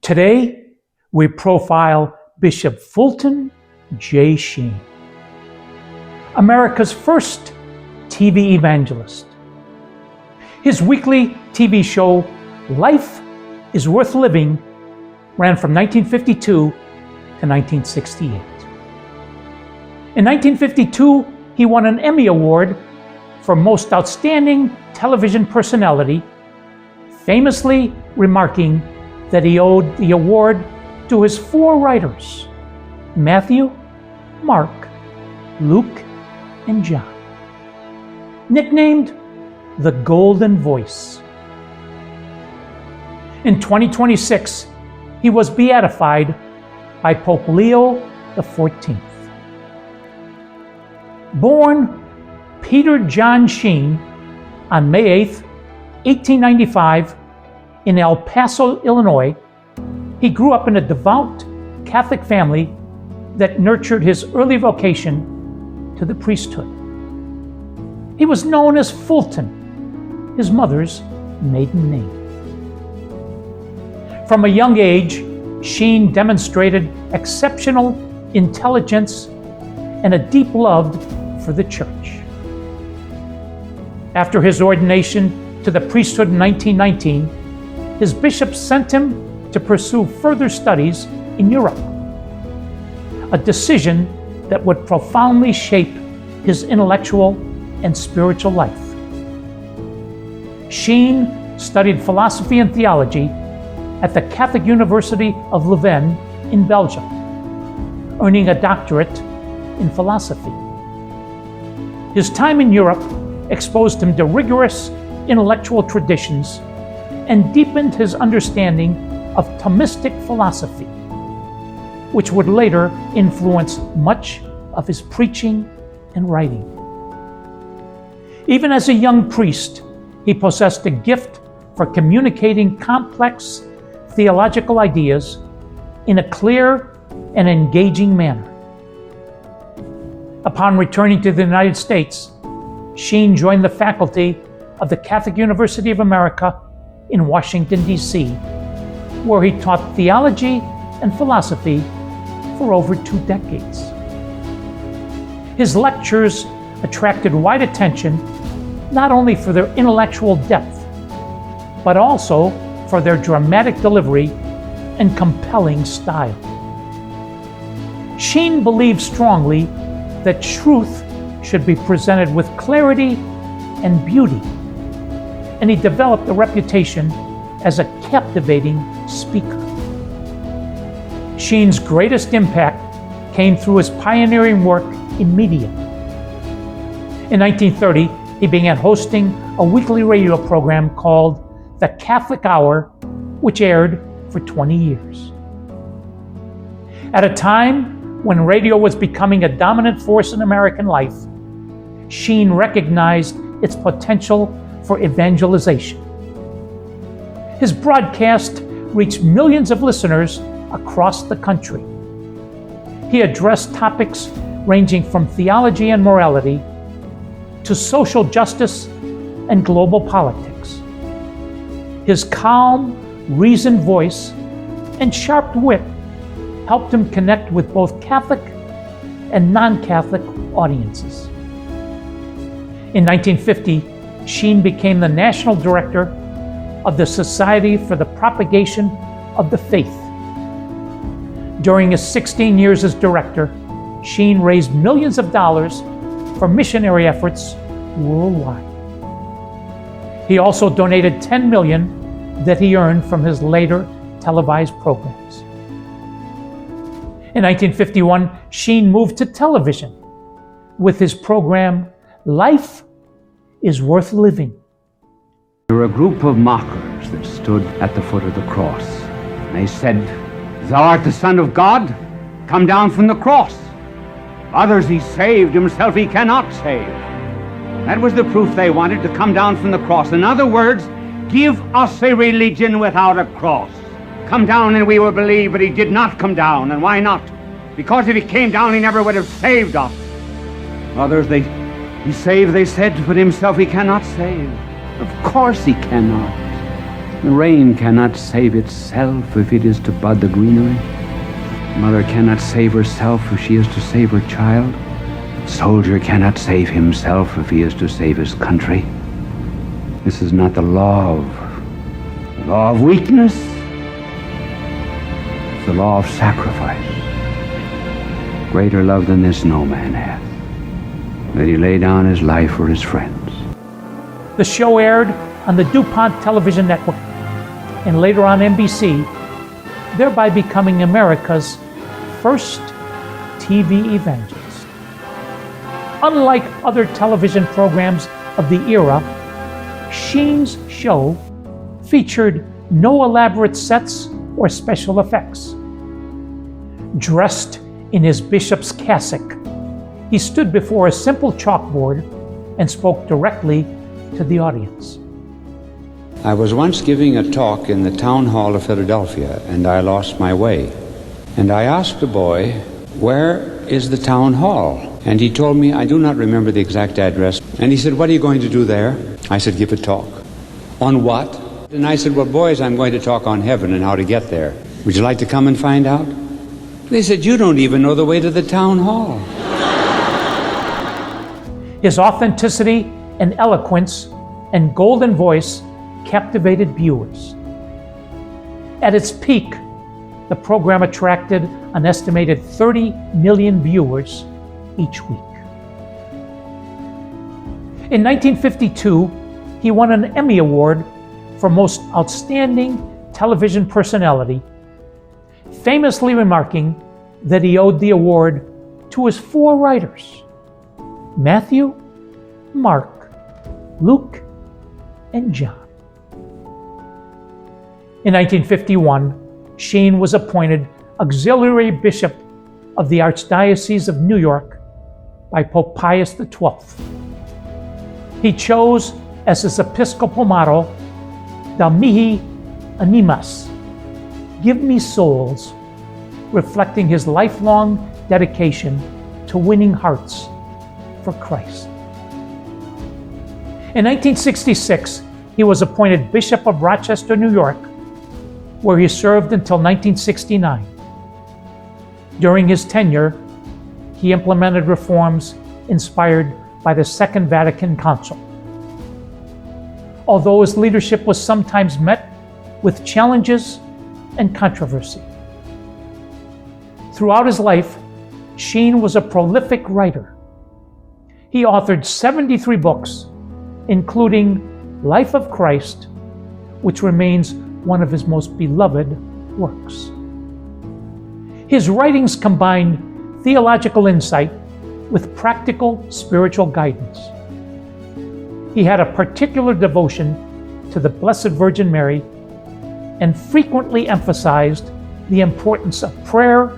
Today, we profile Bishop Fulton J. Sheen, America's first TV evangelist. His weekly TV show, Life is Worth Living, ran from 1952 to 1968. In 1952, he won an Emmy Award for Most Outstanding Television Personality, famously remarking that he owed the award to his four writers, Matthew, Mark, Luke, and John. Nicknamed the Golden Voice. In 2026, he was beatified by Pope Leo XIV. Born Peter John Sheen on May 8, 1895, in El Paso, Illinois, he grew up in a devout Catholic family that nurtured his early vocation to the priesthood. He was known as Fulton, his mother's maiden name. From a young age, Sheen demonstrated exceptional intelligence and a deep love for the church. After his ordination to the priesthood in 1919, his bishop sent him to pursue further studies in Europe, a decision that would profoundly shape his intellectual and spiritual life. Sheen studied philosophy and theology at the Catholic University of Leuven in Belgium, earning a doctorate in philosophy. His time in Europe exposed him to rigorous intellectual traditions and deepened his understanding of Thomistic philosophy, which would later influence much of his preaching and writing. Even as a young priest, he possessed a gift for communicating complex theological ideas in a clear and engaging manner. Upon returning to the United States, Sheen joined the faculty of the Catholic University of America in Washington, D.C., where he taught theology and philosophy for over 2 decades. His lectures attracted wide attention not only for their intellectual depth, but also for their dramatic delivery and compelling style. Sheen believed strongly that truth should be presented with clarity and beauty, and he developed a reputation as a captivating speaker. Sheen's greatest impact came through his pioneering work in media. In 1930, he began hosting a weekly radio program called The Catholic Hour, which aired for 20 years. At a time when radio was becoming a dominant force in American life, Sheen recognized its potential for evangelization. His broadcast reached millions of listeners across the country. He addressed topics ranging from theology and morality to social justice and global politics. His calm, reasoned voice and sharp wit helped him connect with both Catholic and non-Catholic audiences. In 1950, Sheen became the national director of the Society for the Propagation of the Faith. During his 16 years as director, Sheen raised millions of dollars for missionary efforts worldwide. He also donated $10 million that he earned from his later televised programs. In 1951, Sheen moved to television with his program, Life is Worth Living. There were a group of mockers that stood at the foot of the cross. And they said, "Thou art the Son of God? Come down from the cross. Others he saved, himself he cannot save." That was the proof they wanted, to come down from the cross. In other words, give us a religion without a cross. Come down and we will believe, but he did not come down. And why not? Because if he came down, he never would have saved us. Others he saved, they said, but himself he cannot save. Of course he cannot. The rain cannot save itself if it is to bud the greenery. Mother cannot save herself if she is to save her child. Soldier cannot save himself if he is to save his country. This is not the law of weakness. It's the law of sacrifice. Greater love than this no man hath, that he lay down his life for his friends. The show aired on the DuPont television network and later on NBC, thereby becoming America's first TV evangelist. Unlike other television programs of the era, Sheen's show featured no elaborate sets or special effects. Dressed in his bishop's cassock, he stood before a simple chalkboard and spoke directly to the audience. I was once giving a talk in the town hall of Philadelphia, and I lost my way. And I asked a boy, "Where is the town hall?" And he told me, I do not remember the exact address. And he said, "What are you going to do there?" I said, "Give a talk." "On what?" And I said, "Well, boys, I'm going to talk on heaven and how to get there. Would you like to come and find out?" They said, "You don't even know the way to the town hall." His authenticity and eloquence and golden voice captivated viewers. At its peak, the program attracted an estimated 30 million viewers each week. In 1952, he won an Emmy Award for Most Outstanding Television Personality, famously remarking that he owed the award to his 4 writers, Matthew, Mark, Luke, and John. In 1951, Sheen was appointed auxiliary bishop of the Archdiocese of New York by Pope Pius XII. He chose as his Episcopal motto, "Da mihi animas," "Give me souls," reflecting his lifelong dedication to winning hearts for Christ. In 1966, he was appointed Bishop of Rochester, New York, where he served until 1969. During his tenure, he implemented reforms inspired by the Second Vatican Council. Although his leadership was sometimes met with challenges and controversy. Throughout his life, Sheen was a prolific writer. He authored 73 books, including Life of Christ, which remains one of his most beloved works. His writings combined theological insight with practical spiritual guidance. He had a particular devotion to the Blessed Virgin Mary and frequently emphasized the importance of prayer,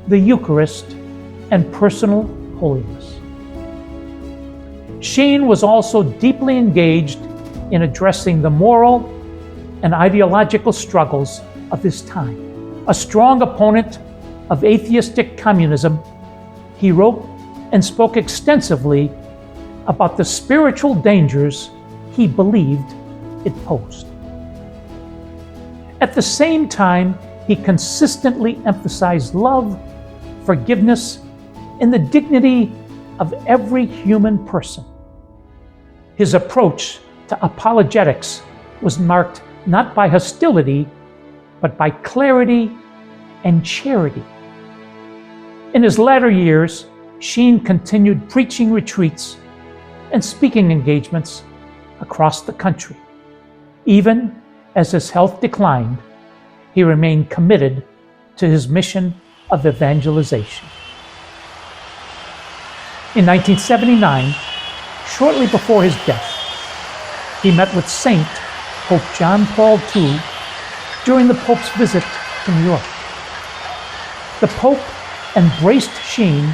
the Eucharist, and personal holiness. Sheen was also deeply engaged in addressing the moral and ideological struggles of his time. A strong opponent of atheistic communism, he wrote and spoke extensively about the spiritual dangers he believed it posed. At the same time, he consistently emphasized love, forgiveness, and the dignity of every human person. His approach to apologetics was marked not by hostility, but by clarity and charity. In his latter years, Sheen continued preaching retreats and speaking engagements across the country. Even as his health declined, he remained committed to his mission of evangelization. In 1979, shortly before his death, he met with Saint Pope John Paul II during the Pope's visit to New York. The Pope embraced Sheen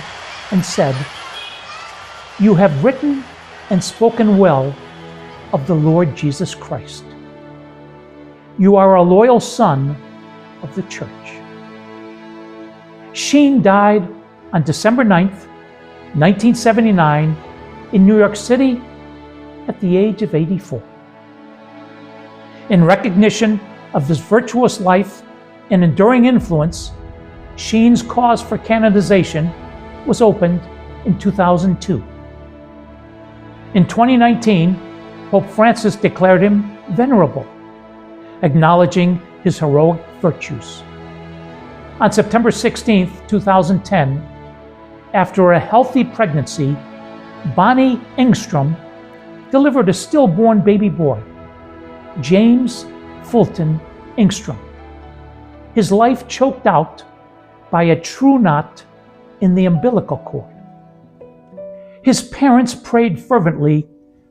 and said, "You have written and spoken well of the Lord Jesus Christ. You are a loyal son of the Church." Sheen died on December 9th, 1979, in New York City at the age of 84. In recognition of this virtuous life and enduring influence, Sheen's cause for canonization was opened in 2002. In 2019, Pope Francis declared him venerable, acknowledging his heroic virtues. On September 16, 2010, after a healthy pregnancy, Bonnie Engstrom delivered a stillborn baby boy, James Fulton Engstrom. His life choked out by a true knot in the umbilical cord. His parents prayed fervently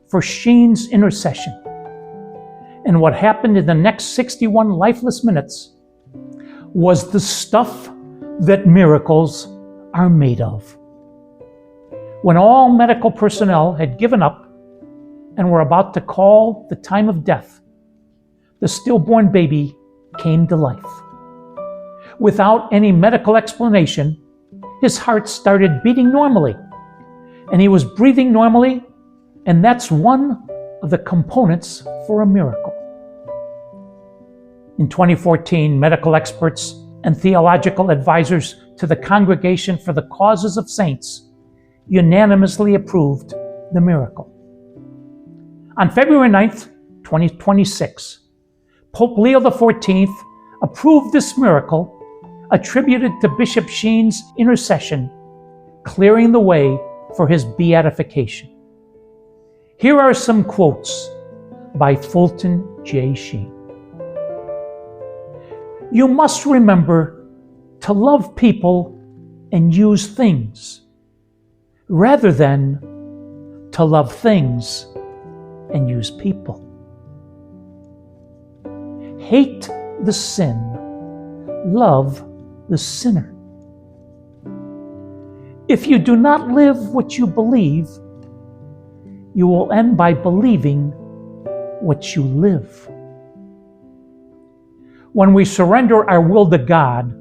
for Sheen's intercession. And what happened in the next 61 lifeless minutes was the stuff that miracles are made of. When all medical personnel had given up and were about to call the time of death, the stillborn baby came to life. Without any medical explanation, his heart started beating normally, and he was breathing normally, and that's one of the components for a miracle. In 2014, medical experts and theological advisors to the Congregation for the Causes of Saints unanimously approved the miracle. On February 9th, 2026, Pope Leo XIV approved this miracle attributed to Bishop Sheen's intercession, clearing the way for his beatification. Here are some quotes by Fulton J. Sheen. You must remember to love people and use things, rather than to love things and use people. Hate the sin, love the sinner. If you do not live what you believe, you will end by believing what you live. When we surrender our will to God,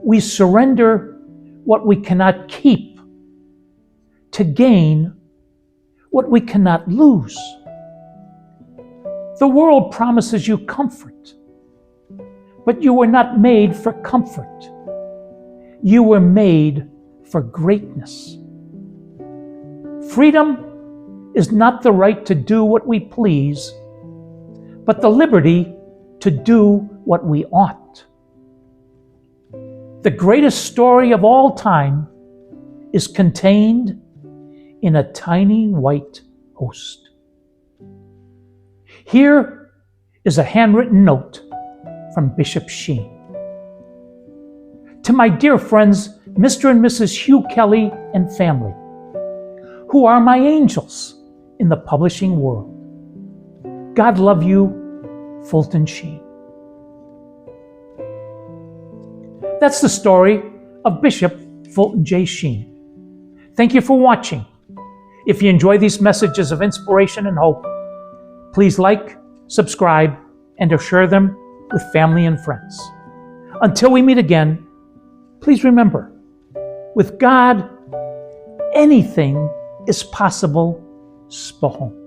we surrender what we cannot keep to gain what we cannot lose. The world promises you comfort, but you were not made for comfort. You were made for greatness. Freedom is not the right to do what we please, but the liberty to do what we ought. The greatest story of all time is contained in a tiny white host. Here is a handwritten note from Bishop Sheen. To my dear friends, Mr. and Mrs. Hugh Kelly and family, who are my angels in the publishing world. God love you, Fulton Sheen. That's the story of Bishop Fulton J. Sheen. Thank you for watching. If you enjoy these messages of inspiration and hope, please like, subscribe, and share them with family and friends. Until we meet again, please remember, with God, anything is possible. Spahom.